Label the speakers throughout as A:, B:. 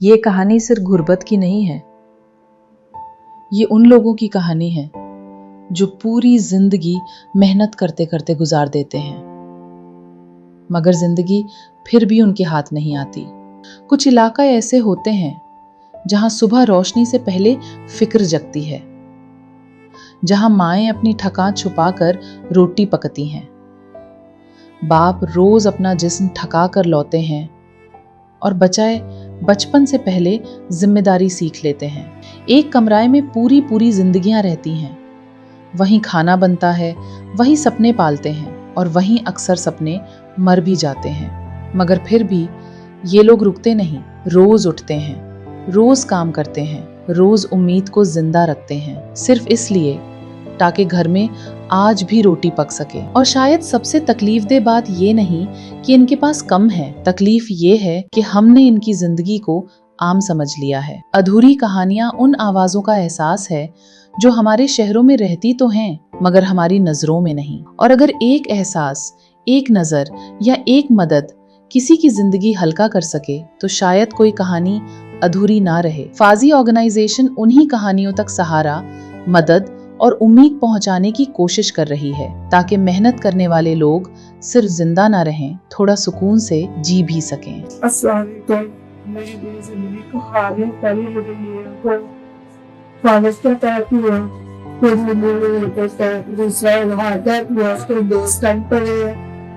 A: ये कहानी सिर्फ गुर्बत की नहीं है, ये उन लोगों की कहानी है जो पूरी जिंदगी मेहनत करते करते गुजार देते हैं, मगर जिंदगी फिर भी उनके हाथ नहीं आती। कुछ इलाका ऐसे होते हैं जहां सुबह रोशनी से पहले फिक्र जगती है, जहां माएं अपनी थकान छुपाकर रोटी पकती हैं, बाप रोज अपना जिस्म थका कर लौटे हैं और बचाए बचपन से पहले जिम्मेदारी सीख लेते हैं। एक कमराए में पूरी पूरी जिंदगियां रहती हैं, वहीं खाना बनता है, वहीं सपने पालते हैं और वहीं अक्सर सपने मर भी जाते हैं। मगर फिर भी ये लोग रुकते नहीं, रोज उठते हैं, रोज काम करते हैं, रोज उम्मीद को जिंदा रखते हैं, सिर्फ इसलिए ताकि घर में आज भी रोटी पक सके। और शायद सबसे तकलीफदेह बात ये नहीं कि इनके पास कम है, तकलीफ ये है कि हमने इनकी जिंदगी को आम समझ लिया है। अधूरी कहानियां उन आवाजों का एहसास है जो हमारे शहरों में रहती तो हैं, मगर हमारी नजरों में नहीं। और अगर एक एहसास, एक नजर या एक मदद किसी की जिंदगी हल्का कर सके तो शायद कोई कहानी अधूरी ना रहे। फाजी ऑर्गेनाइजेशन उन्हीं कहानियों तक सहारा, मदद और उम्मीद पहुंचाने की कोशिश कर रही है ताकि मेहनत करने वाले लोग सिर्फ जिंदा ना रहें, थोड़ा सुकून से जी भी सकें।
B: अस्सलाम वालेकुम। मेरी पूरी जिंदगी को हार में पहले हो गई है, कोई कॉलेज का टाइप हुआ, कोई दूसरा हार्ट अटैक हुआ, कोई दोस्त टाइम पर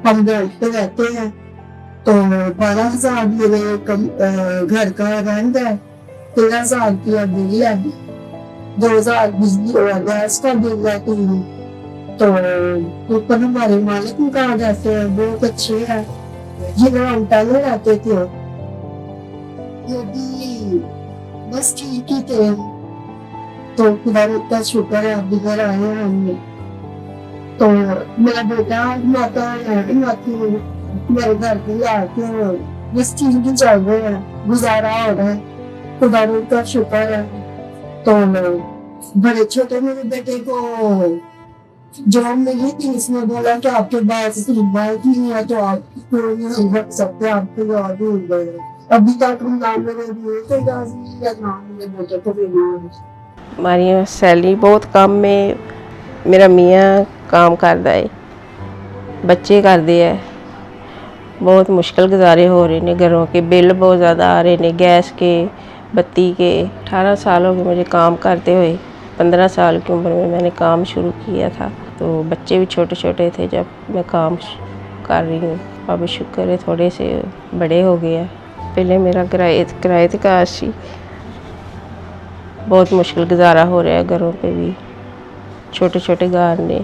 B: हम घर पे रहते हैं तो 12,000 मेरे घर का रेंट है, 13,000 की बिल है, 2,000 बिजली और गैस का बिल है। तो ऊपर हमारे मालिक कहा जाते हैं बहुत अच्छे हैं, जिन्हें हम पहले रहते थे ये भी बस ठीक ही थे। तो खुदा का शुक्र है आप घर आए हैं हमने। तो मेरा बेटा माता मेरे घर पे आके बस ठीक ही चल रहे हैं, गुजारा हो रहा है, खुदा का शुक्र है। तो बड़े छोटे मेरे बेटे को जॉब मिली थी, इसने बोला कि आपके पास बाइक ही नहीं है तो आप नहीं रख सकते, आपको याद हो गए। अभी तक हम नाम मेरे दिए तो नाम मेरे बेटे को भी नहीं।
C: हमारी सैलरी बहुत कम में, मेरा मियाँ काम करता है, बच्चे करते हैं, बहुत मुश्किल गुजारे हो रहे हैं, घरों के बिल बहुत ज़्यादा आ रहे हैं, गैस के, बत्ती के। 18 साल हो गए मुझे काम करते हुए, 15 साल की उम्र में मैंने काम शुरू किया था, तो बच्चे भी छोटे छोटे थे जब मैं काम कर रही हूँ। अब शुक्र है थोड़े से बड़े हो गए। पहले मेरा किराए का आशी बहुत मुश्किल गुजारा हो रहा है, घरों पे भी छोटे छोटे घर ने,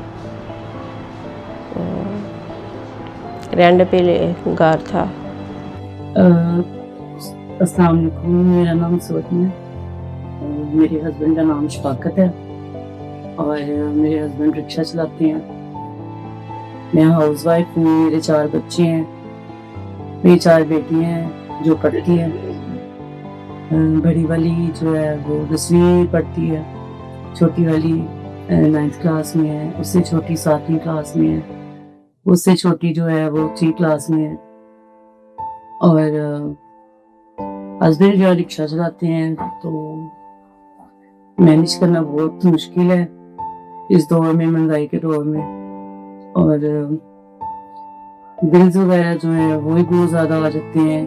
C: रेंट पे घर था।
D: अस्सलाम वालेकुम, मेरा नाम सोनी है, मेरे हस्बैंड का नाम शफाकत है और मेरे हस्बैंड रिक्शा चलाते हैं। मैं हाउस वाइफ हूँ, मेरे 4 बच्चे हैं, मेरी 4 बेटियाँ हैं जो पढ़ती हैं। बड़ी वाली जो है वो 10वीं पढ़ती है, छोटी वाली 9th क्लास में है, उससे छोटी 7वीं क्लास में है, उससे छोटी जो है वो 3 क्लास में है। और हस्बैंड जो रिक्शा चलाते हैं तो मैनेज करना बहुत मुश्किल है इस दौर में, महंगाई के दौर में। और बिल्स वगैरह जो है वो भी बहुत ज़्यादा आ जाते हैं,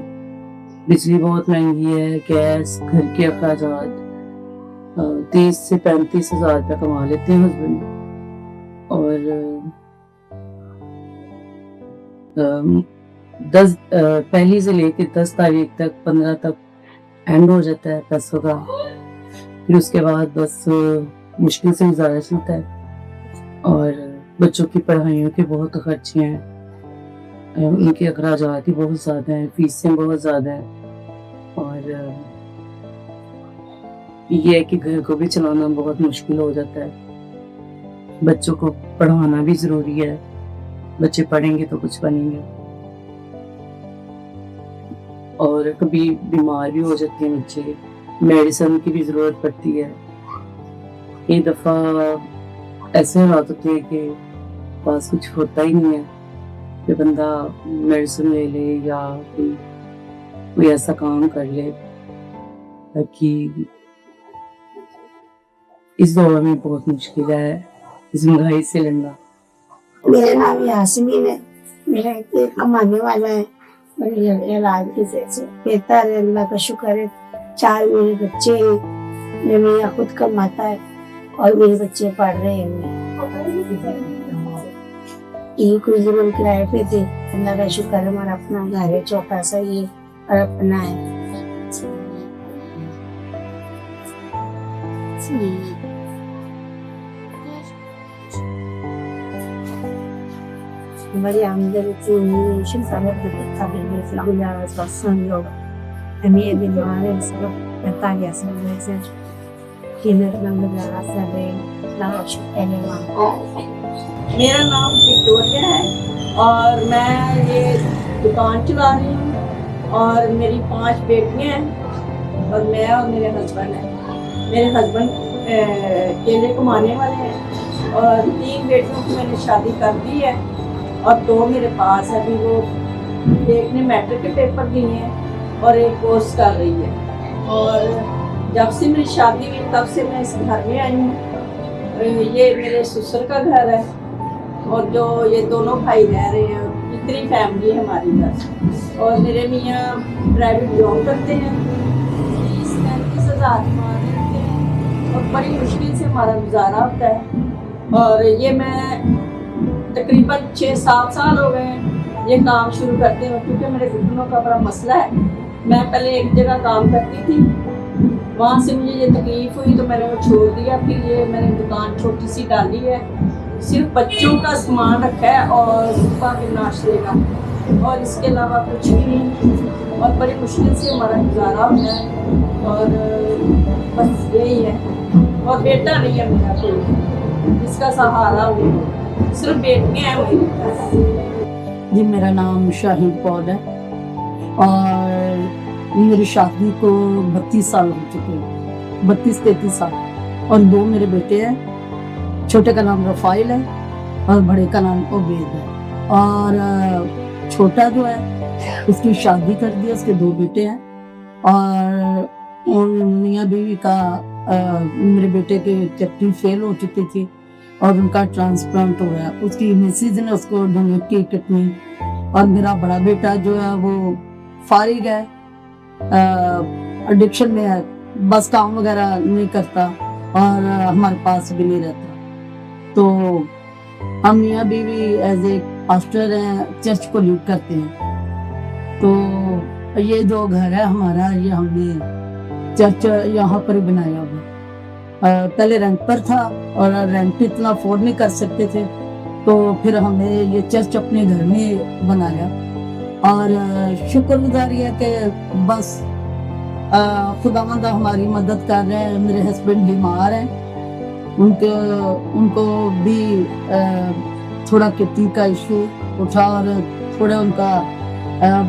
D: बिजली बहुत महंगी है, गैस, घर के अखराजात। 30 से 35 हज़ार रुपया कमा लेते हैं हस्बैंड। और 1 से लेकर 10 तारीख तक, 15 तक एंड हो जाता है पैसों का। फिर उसके बाद बस मुश्किल से गुजारा चलता है। और बच्चों की पढ़ाइयों के बहुत खर्चे हैं, उनके अखराजात ही बहुत ज़्यादा हैं, फीसें बहुत ज़्यादा हैं। और ये है कि घर को भी चलाना बहुत मुश्किल हो जाता है। बच्चों को पढ़ाना भी ज़रूरी है, बच्चे पढ़ेंगे तो कुछ बनेंगे। और कभी बीमार भी हो जाते हैं बच्चे, मेडिसिन की भी ज़रूरत पड़ती है। एक दफ़ा ऐसे हालात होते हैं कि पास कुछ होता ही नहीं है कि बंदा मेडिसिन ले ले या कोई ऐसा काम कर ले कि इस दौर में बहुत मुश्किल है इस महंगाई से लड़ना।
B: मेरा नाम यास्मीन है, मेरा एक कमाने वाला है, मेरे इलाज की से बेहतर है, अल्लाह का शुक्र है। 4 मेरे बच्चे हैं, मेरा मियाँ खुद कमाता है और मेरे बच्चे पढ़ रहे हैं। ये कोई जीवन किराए पे थे, अल्लाह का शुक्र है, हमारा अपना घर है, छोटा सा ये और अपना है। हमारी आमदनी थी साल लोग हमें बीमार है, इसको 45 साल से गुजारा कर रहे हैं।
E: मेरा नाम विक्टोरिया है और मैं ये दुकान चला रही हूँ और मेरी 5 बेटियाँ हैं और मैं और मेरे हस्बैंड हैं। मेरे हस्बैंड अकेले कमाने वाले हैं और 3 बेटियों की मैंने शादी कर दी है और 2 मेरे पास है। अभी वो एक ने मैट्रिक के पेपर दिए हैं और एक कोर्स कर रही है। और जब से मेरी शादी हुई तब से मैं इस घर में आई हूँ। ये मेरे ससुर का घर है और जो ये दोनों भाई रह रहे हैं, इतनी फैमिली है हमारी घर। और मेरे मियाँ प्राइवेट जॉब करते हैं, 30-35 हज़ार कमाते हैं और बड़ी मुश्किल से हमारा गुजारा होता है। और ये मैं तकरीबन 6-7 साल हो गए हैं ये काम शुरू करते हुए, क्योंकि मेरे घुटनों का बड़ा मसला है। मैं पहले एक जगह काम करती थी, वहाँ से मुझे ये तकलीफ हुई तो मैंने वो छोड़ दिया। फिर ये मैंने दुकान छोटी सी डाली है, सिर्फ बच्चों का सामान रखा है और सुबह के नाश्ते का, और इसके अलावा कुछ भी नहीं। और बड़ी मुश्किल से हमारा गुजारा होता है और बस यही है। और बेटा नहीं है मेरा कोई जिसका सहारा हो, सिर्फ बेटियाँ हैं मेरी।
F: जी मेरा नाम शाहीन पौल है और मेरी शादी को 32 साल हो चुके हैं, 32-33 साल। और 2 मेरे बेटे हैं, छोटे का नाम रफ़ाइल है और बड़े का नाम उबैद है। और छोटा जो है उसकी शादी कर दी, उसके 2 बेटे हैं। और उन मियाँ बीवी का मेरे बेटे के किडनी फेल हो चुकी थी और उनका ट्रांसप्लांट हो गया। उसकी मिसेज ने उसको डोनेट की किडनी। और मेरा बड़ा बेटा जो है वो फारिग है, एडिक्शन में है, बस काम वगैरह नहीं करता और हमारे पास भी नहीं रहता। तो हम मियाँ बीवी एज ए पास्टर हैं, चर्च को लीड करते हैं। तो ये जो घर है हमारा, ये हमने चर्च यहाँ पर ही बनाया हुआ। पहले रेंट पर था और रेंट इतना अफोर्ड नहीं कर सकते थे, तो फिर हमने ये चर्च अपने घर में बनाया। और शुक्रगुजारी है कि बस खुदावंद हमारी मदद कर रहे हैं। मेरे हस्बैंड बीमार हैं, उनको भी थोड़ा किडनी का इशू उठा और थोड़ा उनका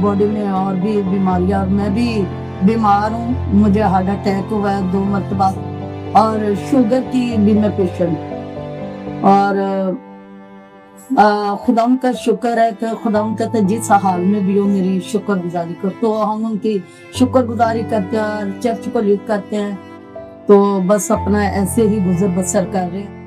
F: बॉडी में और भी बीमारियां। और मैं भी बीमार हूँ, मुझे हार्ट अटैक हुआ है 2 मरतबा और शुगर की भी मैं पेशेंट। और खुदा का शुक्र है कि खुदा कहते हैं जिस हाल में भी हो मेरी शुक्रगुजारी कर। तो हम उनकी शुक्रगुजारी करते हैं और चर्च को लीड करते हैं। तो बस अपना ऐसे ही गुजर बसर कर रहे हैं।